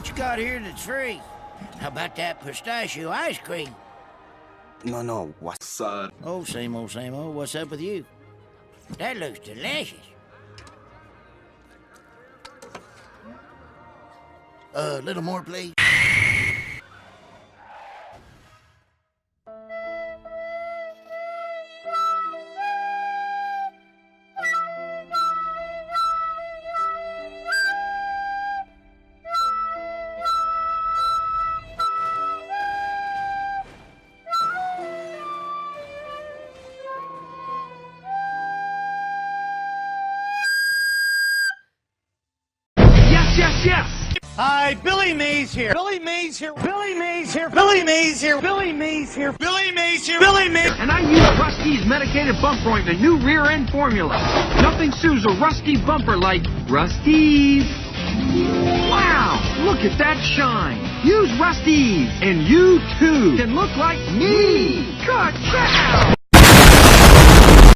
what you got here that's free? How about that pistachio ice cream? No, what's up? Oh, same old, same old. What's up with you? That looks delicious. A little more, please. Yes! Hi, Billy Mays here. Billy Mays here. Billy Mays here. Billy Mays here. Billy Mays here. Billy Mays here. Billy Mays. And I use Rusty's medicated bumper ointment, new rear end formula. Nothing sues a rusty bumper like Rusty's. Wow, look at that shine. Use Rusty's, and you too can look like me. Good job.